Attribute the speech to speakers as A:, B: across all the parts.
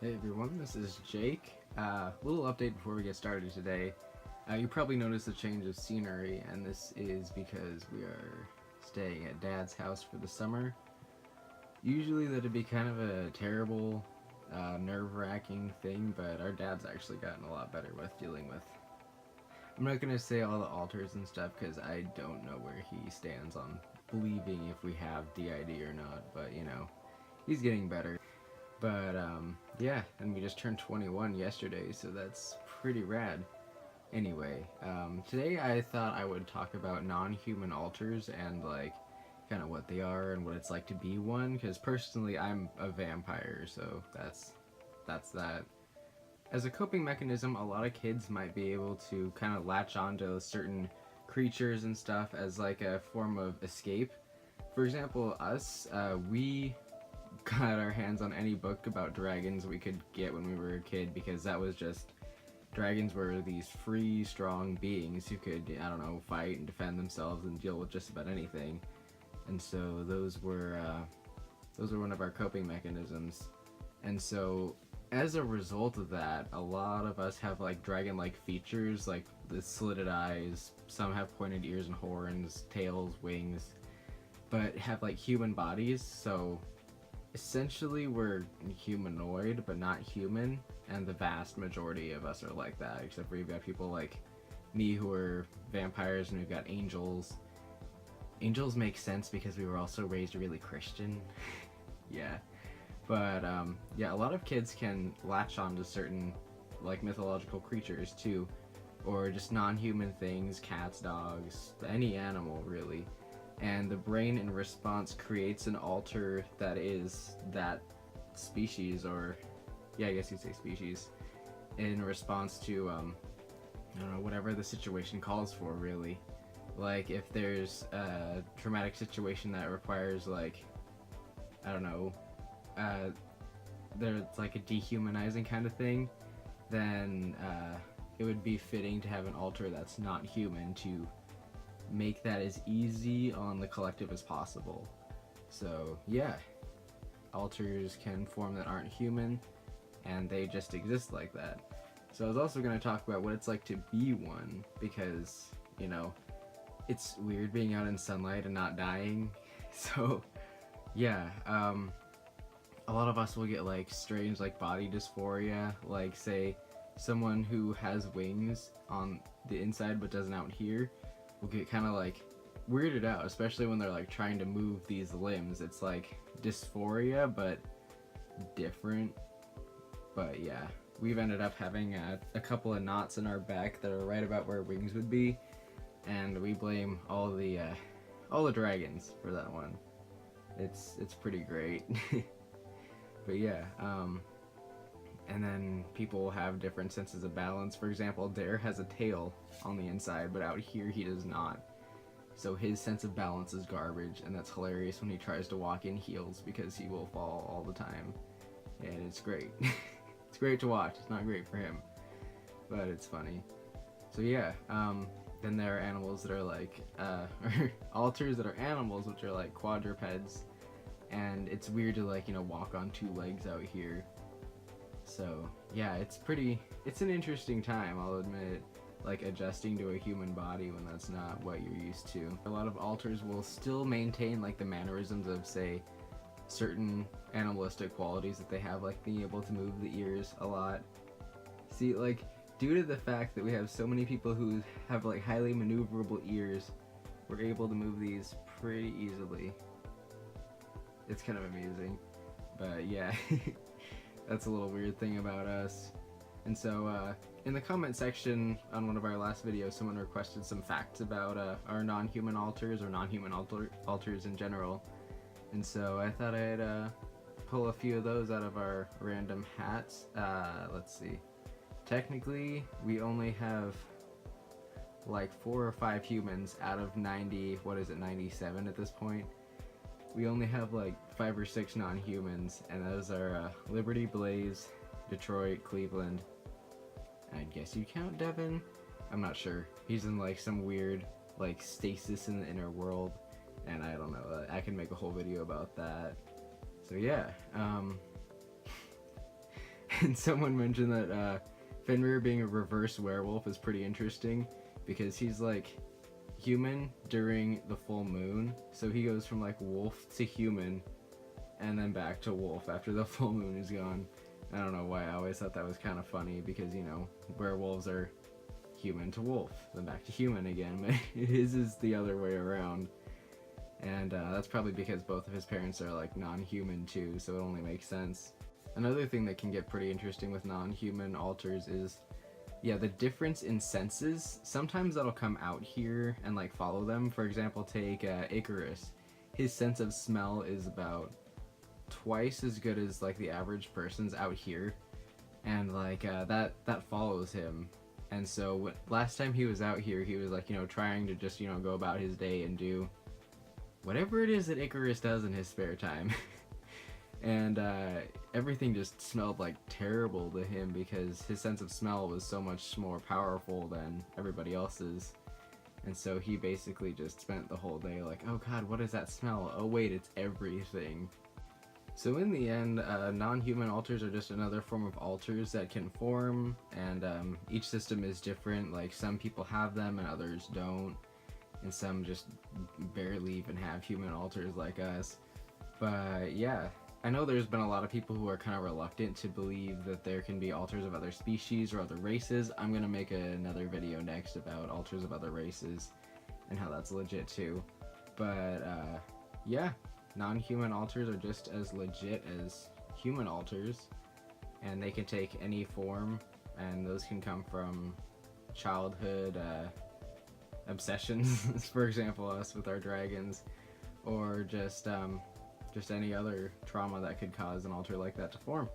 A: Hey everyone, this is Jake. Little update before we get started today. You probably noticed a change of scenery, and this is because we are staying at Dad's house for the summer. Usually that'd be kind of a terrible, nerve-wracking thing, but our dad's actually gotten a lot better with dealing with. I'm not gonna say all the alters and stuff because I don't know where he stands on believing if we have d.i.d or not, but you know, he's getting better. But yeah, and we just turned 21 yesterday, so that's pretty rad. Anyway, today I thought I would talk about non-human alters and like kind of what they are and what it's like to be one, because personally I'm a vampire, so that's that. As a coping mechanism, a lot of kids might be able to kind of latch onto certain creatures and stuff as like a form of escape. For example, us, we got our hands on any book about dragons we could get when we were a kid, because that was just, dragons were these free, strong beings who could, I don't know, fight and defend themselves and deal with just about anything. And so those were one of our coping mechanisms. And so as a result of that, a lot of us have like dragon-like features, like the slitted eyes, some have pointed ears and horns, tails, wings, but have like human bodies. So essentially we're humanoid but not human, and the vast majority of us are like that, except for you've got people like me who are vampires, and we've got angels. Angels make sense because we were also raised really Christian. Yeah, but yeah, a lot of kids can latch on to certain like mythological creatures too, or just non-human things, cats, dogs, any animal really. And the brain in response creates an alter that is that species, or yeah, I guess you'd say species, in response to I don't know, whatever the situation calls for really. Like if there's a traumatic situation that requires like, I don't know, there's like a dehumanizing kind of thing, then it would be fitting to have an alter that's not human to make that as easy on the collective as possible. So yeah, alters can form that aren't human, and they just exist like that. So I was also going to talk about what it's like to be one, because, you know, it's weird being out in sunlight and not dying. So yeah, a lot of us will get like strange like body dysphoria, like say someone who has wings on the inside but doesn't out here will get kind of like weirded out, especially when they're like trying to move these limbs. It's like dysphoria but different. But yeah, we've ended up having a couple of knots in our back that are right about where wings would be, and we blame all the dragons for that one. It's pretty great. But yeah, and then people have different senses of balance. For example, Dare has a tail on the inside, but out here he does not. So his sense of balance is garbage, and that's hilarious when he tries to walk in heels because he will fall all the time. And it's great. It's great to watch. It's not great for him, but it's funny. So yeah, then there are animals that are like, alters that are animals, which are like quadrupeds, and it's weird to like, you know, walk on two legs out here. So yeah, it's an interesting time, I'll admit, like adjusting to a human body when that's not what you're used to. A lot of alters will still maintain like the mannerisms of, say, certain animalistic qualities that they have, like being able to move the ears a lot. See, like, due to the fact that we have so many people who have like highly maneuverable ears, we're able to move these pretty easily. It's kind of amusing, but yeah. That's a little weird thing about us. And so in the comment section on one of our last videos, someone requested some facts about our non-human alters, or non-human alters in general. And so I thought I'd pull a few of those out of our random hats. Let's see. Technically, we only have like 4 or 5 humans out of 90, what is it, 97 at this point. We only have like 5 or 6 non-humans, and those are Liberty, Blaze, Detroit, Cleveland. I guess you count Devin? I'm not sure. He's in like some weird like stasis in the inner world, and I don't know. I can make a whole video about that. So yeah, And someone mentioned that Fenrir being a reverse werewolf is pretty interesting because he's like human during the full moon, so he goes from like wolf to human and then back to wolf after the full moon is gone. I don't know why, I always thought that was kind of funny because, you know, werewolves are human to wolf, then back to human again, but his is the other way around. And that's probably because both of his parents are like non-human too, so it only makes sense. Another thing that can get pretty interesting with non-human alters is, yeah, the difference in senses. Sometimes that'll come out here and like follow them. For example, take Icarus. His sense of smell is about twice as good as like the average person's out here, and like that follows him. And so last time he was out here, he was like, you know, trying to just, you know, go about his day and do whatever it is that Icarus does in his spare time. And everything just smelled like terrible to him because his sense of smell was so much more powerful than everybody else's. And so he basically just spent the whole day like, oh god, what is that smell? Oh wait, it's everything. So in the end, non-human alters are just another form of alters that can form, and each system is different. Like some people have them and others don't, and some just barely even have human alters like us. But yeah, I know there's been a lot of people who are kind of reluctant to believe that there can be alters of other species or other races. I'm gonna make another video next about alters of other races and how that's legit too. But yeah, non-human alters are just as legit as human alters, and they can take any form, and those can come from childhood obsessions, for example us with our dragons, or just any other trauma that could cause an alter like that to form.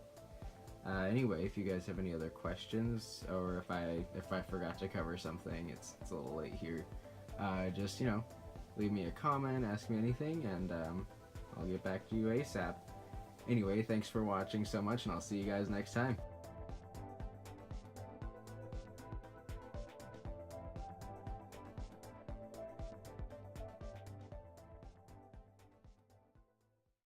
A: Anyway, if you guys have any other questions, or if I forgot to cover something, it's a little late here, just, you know, leave me a comment, ask me anything, and I'll get back to you ASAP. Anyway, thanks for watching so much, and I'll see you guys next time.